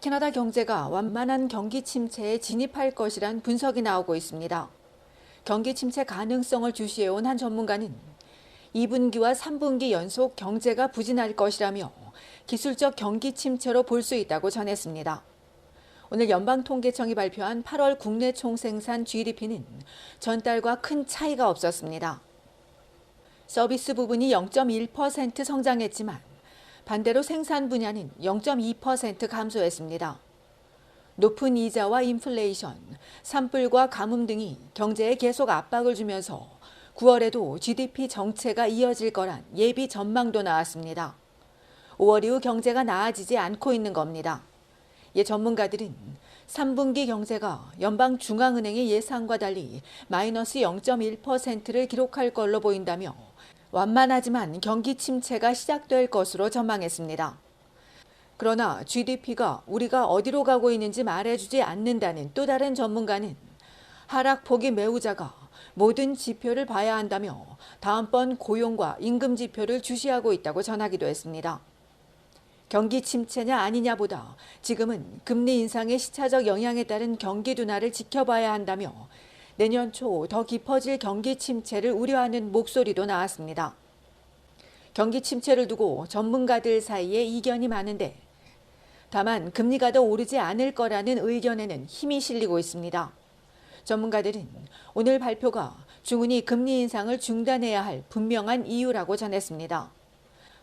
캐나다 경제가 완만한 경기 침체에 진입할 것이란 분석이 나오고 있습니다. 경기 침체 가능성을 주시해온 한 전문가는 2분기와 3분기 연속 경제가 부진할 것이라며 기술적 경기 침체로 볼 수 있다고 전했습니다. 오늘 연방통계청이 발표한 8월 국내 총생산 GDP는 전달과 큰 차이가 없었습니다. 서비스 부분이 0.1% 성장했지만 반대로 생산 분야는 0.2% 감소했습니다. 높은 이자와 인플레이션, 산불과 가뭄 등이 경제에 계속 압박을 주면서 9월에도 GDP 정체가 이어질 거란 예비 전망도 나왔습니다. 5월 이후 경제가 나아지지 않고 있는 겁니다. 이 전문가들은 3분기 경제가 연방중앙은행의 예상과 달리 마이너스 0.1%를 기록할 걸로 보인다며 완만하지만 경기 침체가 시작될 것으로 전망했습니다. 그러나 GDP가 우리가 어디로 가고 있는지 말해주지 않는다는 또 다른 전문가는 하락폭이 매우 작아 모든 지표를 봐야 한다며 다음번 고용과 임금 지표를 주시하고 있다고 전하기도 했습니다. 경기 침체냐 아니냐보다 지금은 금리 인상의 시차적 영향에 따른 경기 둔화를 지켜봐야 한다며 내년 초 더 깊어질 경기 침체를 우려하는 목소리도 나왔습니다. 경기 침체를 두고 전문가들 사이에 이견이 많은데 다만 금리가 더 오르지 않을 거라는 의견에는 힘이 실리고 있습니다. 전문가들은 오늘 발표가 중은이 금리 인상을 중단해야 할 분명한 이유라고 전했습니다.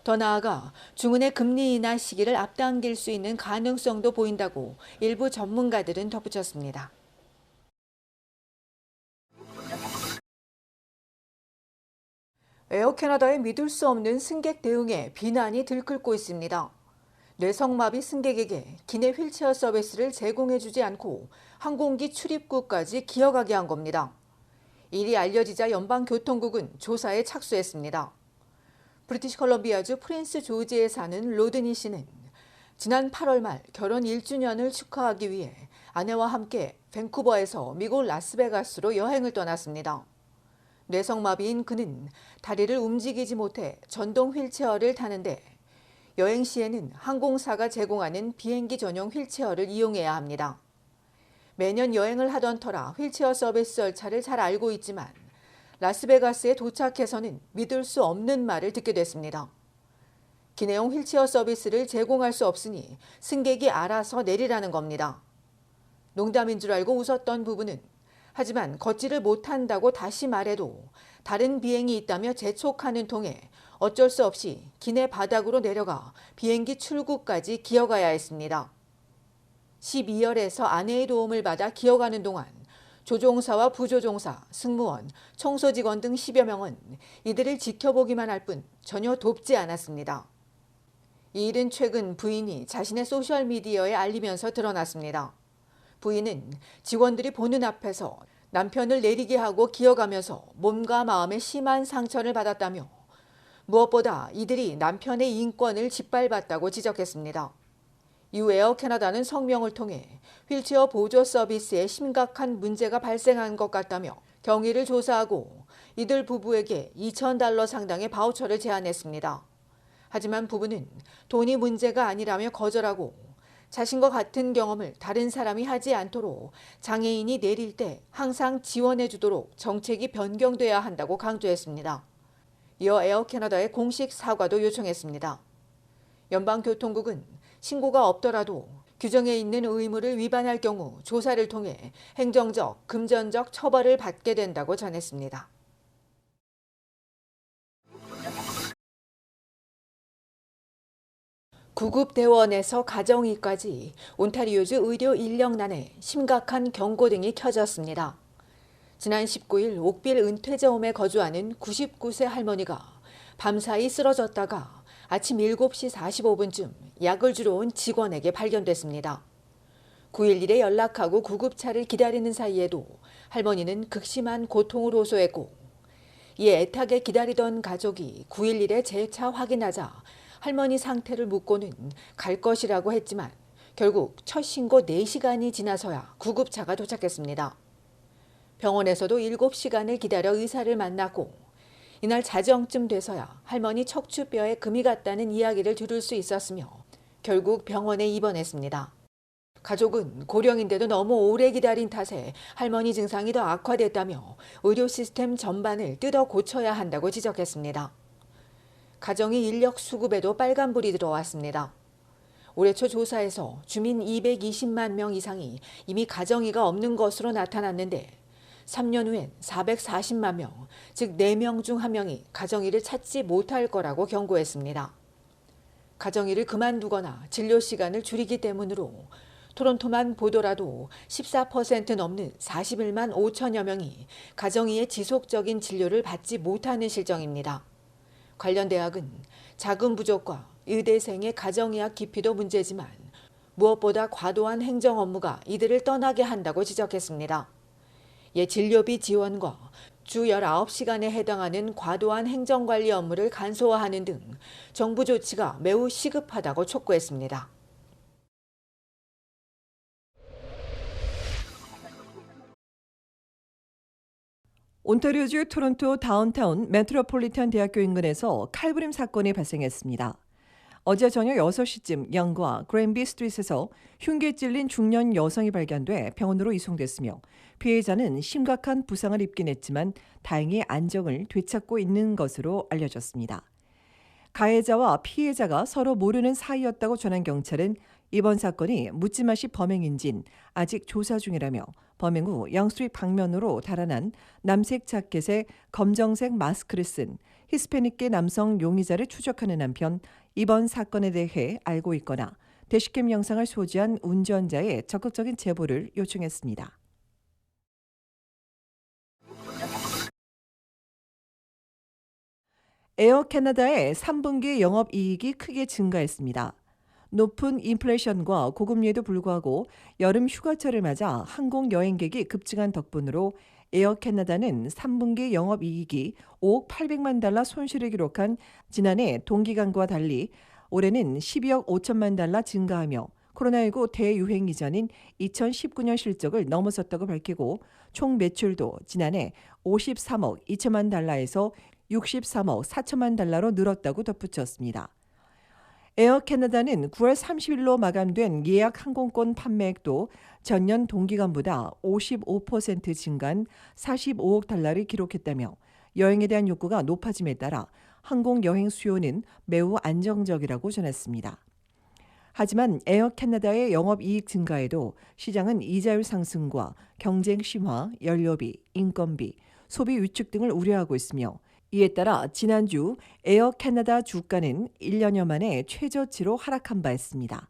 더 나아가 중은의 금리 인하 시기를 앞당길 수 있는 가능성도 보인다고 일부 전문가들은 덧붙였습니다. 에어 캐나다의 믿을 수 없는 승객 대응에 비난이 들끓고 있습니다. 뇌성마비 승객에게 기내 휠체어 서비스를 제공해주지 않고 항공기 출입구까지 기어가게 한 겁니다. 일이 알려지자 연방교통국은 조사에 착수했습니다. 브리티시 컬럼비아주 프린스 조지에 사는 로드니 씨는 지난 8월 말 결혼 1주년을 축하하기 위해 아내와 함께 밴쿠버에서 미국 라스베가스로 여행을 떠났습니다. 뇌성마비인 그는 다리를 움직이지 못해 전동 휠체어를 타는데 여행 시에는 항공사가 제공하는 비행기 전용 휠체어를 이용해야 합니다. 매년 여행을 하던 터라 휠체어 서비스 절차를 잘 알고 있지만 라스베가스에 도착해서는 믿을 수 없는 말을 듣게 됐습니다. 기내용 휠체어 서비스를 제공할 수 없으니 승객이 알아서 내리라는 겁니다. 농담인 줄 알고 웃었던 부부는 하지만 걷지를 못한다고 다시 말해도 다른 비행이 있다며 재촉하는 통에 어쩔 수 없이 기내 바닥으로 내려가 비행기 출구까지 기어가야 했습니다. 12열에서 아내의 도움을 받아 기어가는 동안 조종사와 부조종사, 승무원, 청소직원 등 10여 명은 이들을 지켜보기만 할 뿐 전혀 돕지 않았습니다. 이 일은 최근 부인이 자신의 소셜미디어에 알리면서 드러났습니다. 부인은 직원들이 보는 앞에서 남편을 내리게 하고 기어가면서 몸과 마음에 심한 상처를 받았다며 무엇보다 이들이 남편의 인권을 짓밟았다고 지적했습니다. 이후 에어 캐나다는 성명을 통해 휠체어 보조 서비스에 심각한 문제가 발생한 것 같다며 경위를 조사하고 이들 부부에게 $2,000 상당의 바우처를 제안했습니다. 하지만 부부는 돈이 문제가 아니라며 거절하고 자신과 같은 경험을 다른 사람이 하지 않도록 장애인이 내릴 때 항상 지원해 주도록 정책이 변경돼야 한다고 강조했습니다. 이어 에어 캐나다에 공식 사과도 요청했습니다. 연방교통국은 신고가 없더라도 규정에 있는 의무를 위반할 경우 조사를 통해 행정적, 금전적 처벌을 받게 된다고 전했습니다. 구급대원에서 가정의까지 온타리오주 의료 인력난에 심각한 경고등이 켜졌습니다. 지난 19일 옥빌 은퇴자홈에 거주하는 99세 할머니가 밤사이 쓰러졌다가 아침 7시 45분쯤 약을 주러 온 직원에게 발견됐습니다. 911에 연락하고 구급차를 기다리는 사이에도 할머니는 극심한 고통을 호소했고 이에 애타게 기다리던 가족이 911에 재차 확인하자 할머니 상태를 묻고는 갈 것이라고 했지만 결국 첫 신고 4시간이 지나서야 구급차가 도착했습니다. 병원에서도 7시간을 기다려 의사를 만났고 이날 자정쯤 돼서야 할머니 척추뼈에 금이 갔다는 이야기를 들을 수 있었으며 결국 병원에 입원했습니다. 가족은 고령인데도 너무 오래 기다린 탓에 할머니 증상이 더 악화됐다며 의료 시스템 전반을 뜯어 고쳐야 한다고 지적했습니다. 가정의 인력 수급에도 빨간불이 들어왔습니다. 올해 초 조사에서 주민 220만 명 이상이 이미 가정의가 없는 것으로 나타났는데 3년 후엔 440만 명, 즉 4명 중 1명이 가정의를 찾지 못할 거라고 경고했습니다. 가정의를 그만두거나 진료 시간을 줄이기 때문으로 토론토만 보더라도 14% 넘는 41만 5천여 명이 가정의의 지속적인 진료를 받지 못하는 실정입니다. 관련 대학은 자금 부족과 의대생의 가정의학 기피도 문제지만 무엇보다 과도한 행정 업무가 이들을 떠나게 한다고 지적했습니다. 진료비 지원과 주 19시간에 해당하는 과도한 행정관리 업무를 간소화하는 등 정부 조치가 매우 시급하다고 촉구했습니다. 온타리오주 토론토 다운타운 메트로폴리탄 대학교 인근에서 칼부림 사건이 발생했습니다. 어제 저녁 6시쯤 영과 그랜비 스트릿에서 흉기에 찔린 중년 여성이 발견돼 병원으로 이송됐으며 피해자는 심각한 부상을 입긴 했지만 다행히 안정을 되찾고 있는 것으로 알려졌습니다. 가해자와 피해자가 서로 모르는 사이였다고 전한 경찰은 이번 사건이 묻지마시 범행인지는 아직 조사 중이라며 범행 후 영스트리트 방면으로 달아난 남색 자켓에 검정색 마스크를 쓴 히스패닉계 남성 용의자를 추적하는 한편 이번 사건에 대해 알고 있거나 대시캠 영상을 소지한 운전자의 적극적인 제보를 요청했습니다. 에어 캐나다의 3분기 영업이익이 크게 증가했습니다. 높은 인플레이션과 고금리에도 불구하고 여름 휴가철을 맞아 항공 여행객이 급증한 덕분으로 에어 캐나다는 3분기 영업이익이 5억 800만 달러 손실을 기록한 지난해 동기간과 달리 올해는 12억 5천만 달러 증가하며 코로나19 대유행 이전인 2019년 실적을 넘어섰다고 밝히고 총 매출도 지난해 53억 2천만 달러에서 63억 4천만 달러로 늘었다고 덧붙였습니다. 에어 캐나다는 9월 30일로 마감된 예약 항공권 판매액도 전년 동기간보다 55% 증가한 45억 달러를 기록했다며 여행에 대한 욕구가 높아짐에 따라 항공 여행 수요는 매우 안정적이라고 전했습니다. 하지만 에어 캐나다의 영업이익 증가에도 시장은 이자율 상승과 경쟁 심화, 연료비, 인건비, 소비 위축 등을 우려하고 있으며 이에 따라 지난주 에어 캐나다 주가는 1년여 만에 최저치로 하락한 바 있습니다.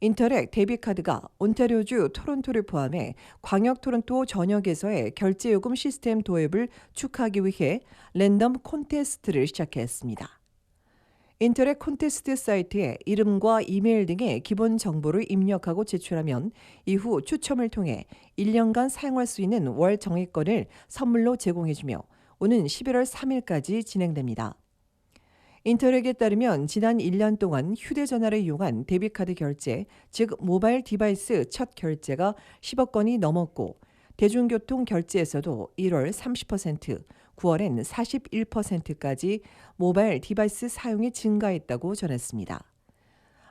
인터랙 데비카드가 온타리오주 토론토를 포함해 광역 토론토 전역에서의 결제요금 시스템 도입을 축하하기 위해 랜덤 콘테스트를 시작했습니다. 인터랙 콘테스트 사이트에 이름과 이메일 등의 기본 정보를 입력하고 제출하면 이후 추첨을 통해 1년간 사용할 수 있는 월 정액권을 선물로 제공해주며 오는 11월 3일까지 진행됩니다. 인터랙에 따르면 지난 1년 동안 휴대전화를 이용한 데비카드 결제, 즉 모바일 디바이스 첫 결제가 10억 건이 넘었고 대중교통 결제에서도 1월 30%, 9월엔 41%까지 모바일 디바이스 사용이 증가했다고 전했습니다.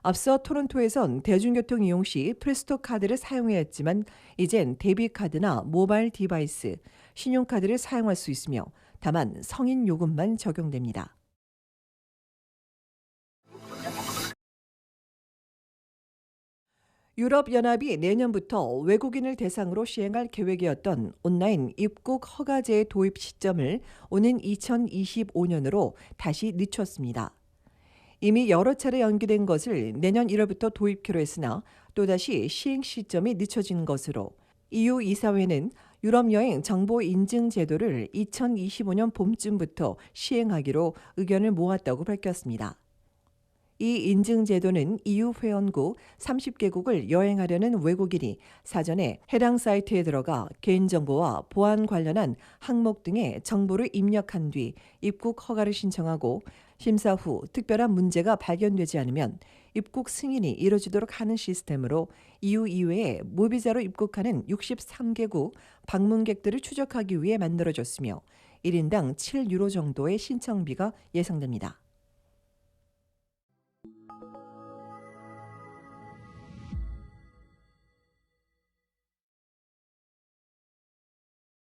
앞서 토론토에선 대중교통 이용 시 프레스토 카드를 사용해야 했지만 이젠 데비카드나 모바일 디바이스, 신용카드를 사용할 수 있으며 다만 성인 요금만 적용됩니다. 유럽연합이 내년부터 외국인을 대상으로 시행할 계획이었던 온라인 입국 허가제 도입 시점을 오는 2025년으로 다시 늦췄습니다. 이미 여러 차례 연기된 것을 내년 1월부터 도입키로 했으나 또다시 시행 시점이 늦춰진 것으로 EU 이사회는 유럽 여행 정보 인증 제도를 2025년 봄쯤부터 시행하기로 의견을 모았다고 밝혔습니다. 이 인증 제도는 EU 회원국 30개국을 여행하려는 외국인이 사전에 해당 사이트에 들어가 개인정보와 보안 관련한 항목 등의 정보를 입력한 뒤 입국 허가를 신청하고 심사 후 특별한 문제가 발견되지 않으면 입국 승인이 이루어지도록 하는 시스템으로 EU 이외에 무비자로 입국하는 63개국 방문객들을 추적하기 위해 만들어졌으며 1인당 7유로 정도의 신청비가 예상됩니다.